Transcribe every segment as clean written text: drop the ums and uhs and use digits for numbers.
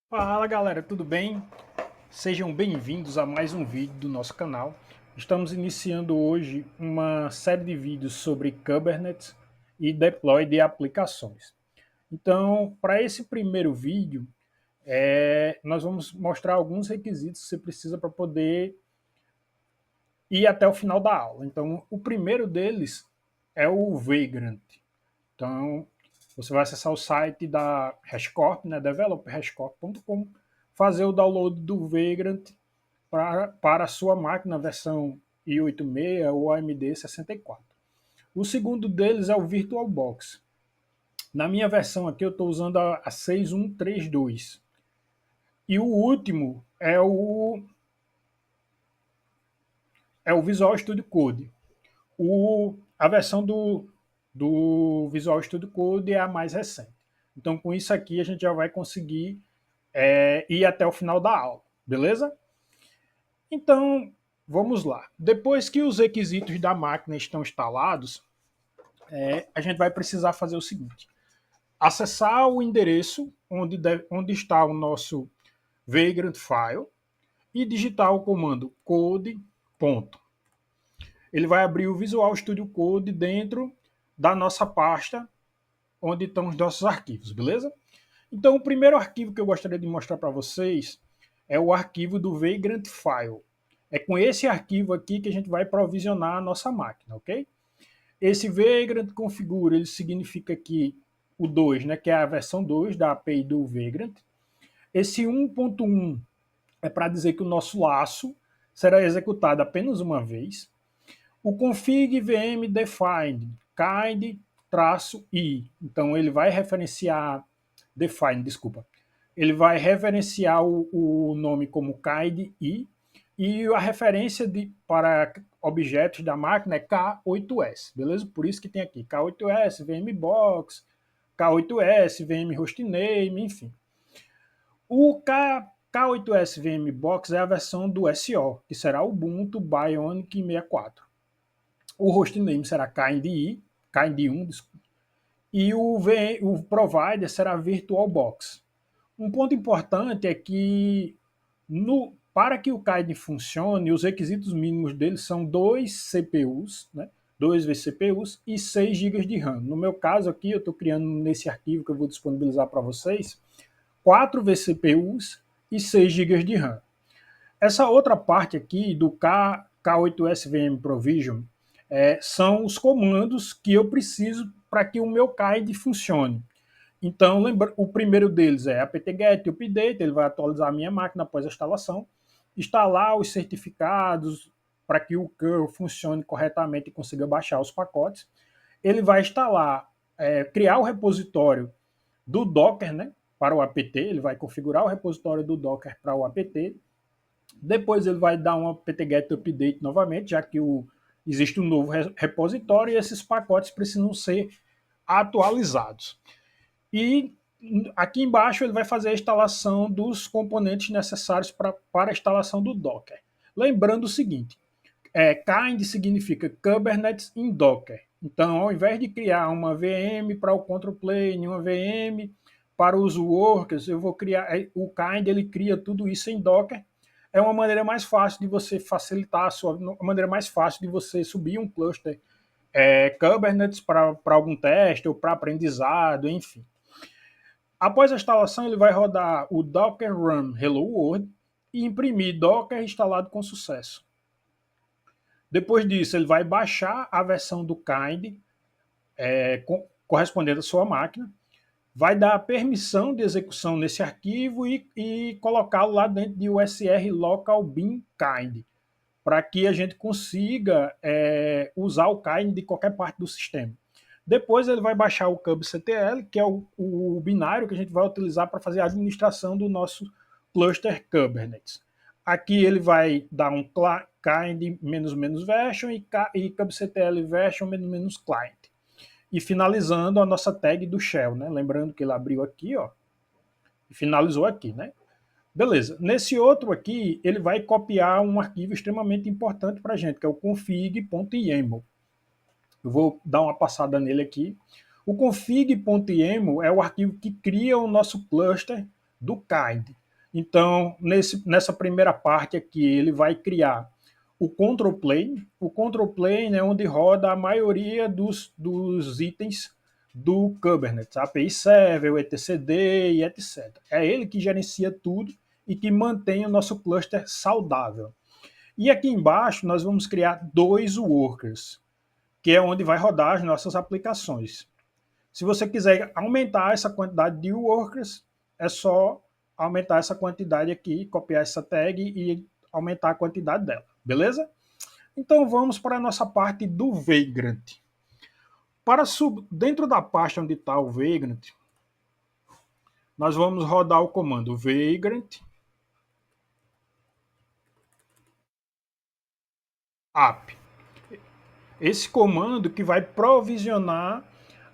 Fala galera, tudo bem? Sejam bem-vindos a mais um vídeo do nosso canal. Estamos iniciando hoje uma série de vídeos sobre Kubernetes e deploy de aplicações. Então, para esse primeiro vídeo, nós vamos mostrar alguns requisitos que você precisa para poder ir até o final da aula. Então, o primeiro deles é o Vagrant. Então, você vai acessar o site da HashiCorp, né, developerhashicorp.com, fazer o download do Vagrant para a sua máquina versão i86 ou AMD 64. O segundo deles é o VirtualBox. Na minha versão aqui eu estou usando a 6132. E o último é o Visual Studio Code. A versão do Visual Studio Code é a mais recente. Então, com isso aqui, a gente já vai conseguir ir até o final da aula, beleza? Então, vamos lá. Depois que os requisitos da máquina estão instalados, a gente vai precisar fazer o seguinte: acessar o endereço onde está o nosso Vagrant File e digitar o comando code. Ponto. Ele vai abrir o Visual Studio Code dentro da nossa pasta onde estão os nossos arquivos, beleza? Então, o primeiro arquivo que eu gostaria de mostrar para vocês é o arquivo do Vagrant File. É com esse arquivo aqui que a gente vai provisionar a nossa máquina, ok? Esse Vagrant configura, ele significa que o 2, né, que é a versão 2 da API do Vagrant. Esse 1.1 é para dizer que o nosso laço será executado apenas uma vez. O config vm define kind-i. Então ele vai referenciar define, desculpa. Ele vai referenciar o nome como kind-i e a referência para objetos da máquina é K8S, beleza? Por isso que tem aqui K8S, VMBox, K8S, VM Hostname, enfim. O K8S VMBox é a versão do SO, que será o Ubuntu Bionic 64. O hostname será kind1, e o provider será VirtualBox. Um ponto importante é que para que o KIDE funcione, os requisitos mínimos dele são 2 CPUs, né? 2 vCPUs e 6 GB de RAM. No meu caso aqui, eu estou criando nesse arquivo que eu vou disponibilizar para vocês, 4 vCPUs e 6 GB de RAM. Essa outra parte aqui do K8SVM Provision são os comandos que eu preciso para que o meu KIDE funcione. Então, o primeiro deles é apt-get update, ele vai atualizar a minha máquina após a instalação, instalar os certificados para que o curl funcione corretamente e consiga baixar os pacotes. Ele vai instalar, criar o repositório do Docker, né, para o apt, ele vai configurar o repositório do Docker para o apt. Depois ele vai dar um apt-get update novamente, já que existe um novo repositório e esses pacotes precisam ser atualizados. E aqui embaixo ele vai fazer a instalação dos componentes necessários para a instalação do Docker. Lembrando o seguinte, kind significa Kubernetes in Docker. Então, ao invés de criar uma VM para o control plane, uma VM para os workers, eu vou criar o kind, ele cria tudo isso em Docker. É uma maneira mais fácil de você facilitar uma maneira mais fácil de você subir um cluster Kubernetes para algum teste ou para aprendizado, enfim. Após a instalação, ele vai rodar o Docker Run Hello World e imprimir Docker instalado com sucesso. Depois disso, ele vai baixar a versão do kind correspondente à sua máquina, vai dar a permissão de execução nesse arquivo e colocá-lo lá dentro de USR Local Bin Kind, para que a gente consiga usar o kind de qualquer parte do sistema. Depois ele vai baixar o kubectl, que é o binário que a gente vai utilizar para fazer a administração do nosso cluster Kubernetes. Aqui ele vai dar um kind "-version" e kubectl version "-client". E finalizando a nossa tag do shell, né? Lembrando que ele abriu aqui, ó, e finalizou aqui, né? Beleza. Nesse outro aqui, ele vai copiar um arquivo extremamente importante para a gente, que é o config.yaml. Eu vou dar uma passada nele aqui. O config.yaml é o arquivo que cria o nosso cluster do kind. Então, nessa primeira parte aqui, ele vai criar o control plane. O control plane é onde roda a maioria dos itens do Kubernetes, API Server, o etcd e etc. É ele que gerencia tudo e que mantém o nosso cluster saudável. E aqui embaixo nós vamos criar dois workers, que é onde vai rodar as nossas aplicações. Se você quiser aumentar essa quantidade de workers, é só aumentar essa quantidade aqui, copiar essa tag e aumentar a quantidade dela, beleza? Então vamos para a nossa parte do Vagrant. Dentro da pasta onde está o Vagrant, nós vamos rodar o comando Vagrant app. Esse comando que vai provisionar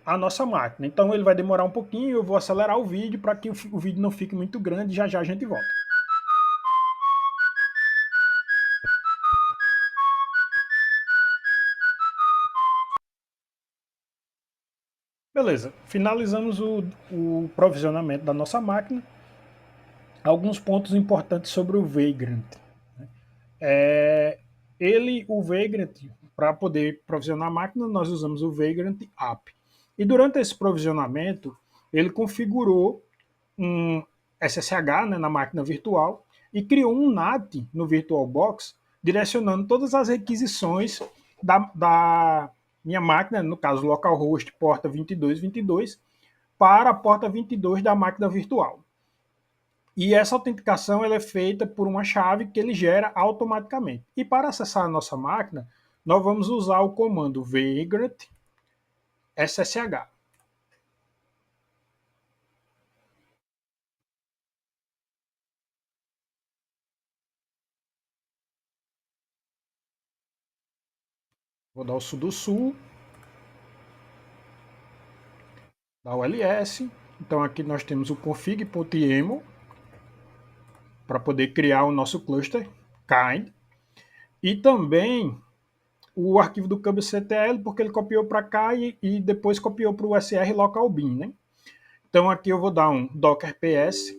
a nossa máquina. Então ele vai demorar um pouquinho, eu vou acelerar o vídeo para que o vídeo não fique muito grande, já já a gente volta. Beleza, finalizamos o provisionamento da nossa máquina. Alguns pontos importantes sobre o Vagrant. O Vagrant, para poder provisionar a máquina, nós usamos o Vagrant App. E durante esse provisionamento, ele configurou um SSH, né, na máquina virtual e criou um NAT no VirtualBox, direcionando todas as requisições da minha máquina, no caso localhost porta 2222, para a porta 22 da máquina virtual. E essa autenticação ela é feita por uma chave que ele gera automaticamente. E para acessar a nossa máquina, nós vamos usar o comando vagrant ssh. Vou dar o sudo dar o ls. Então aqui nós temos o config.yaml para poder criar o nosso cluster kind. E também o arquivo do kubectl, porque ele copiou para cá e depois copiou para o usr localbin, né? Então aqui eu vou dar um docker ps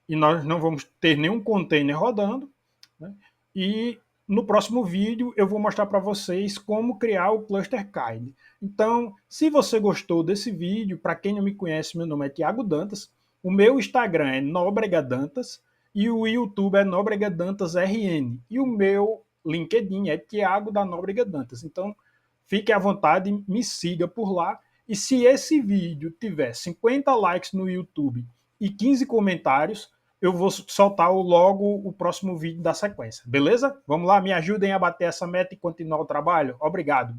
e nós não vamos ter nenhum container rodando, né? E no próximo vídeo eu vou mostrar para vocês como criar o cluster kind. Então, se você gostou desse vídeo, para quem não me conhece, meu nome é Thiago Dantas, o meu Instagram é Nóbrega-Dantas e o YouTube é Nóbrega-Dantas-RN e o meu LinkedIn é Thiago da Nóbrega Dantas. Então, fique à vontade, me siga por lá. E se esse vídeo tiver 50 likes no YouTube e 15 comentários, eu vou soltar logo o próximo vídeo da sequência, beleza? Vamos lá, me ajudem a bater essa meta e continuar o trabalho? Obrigado!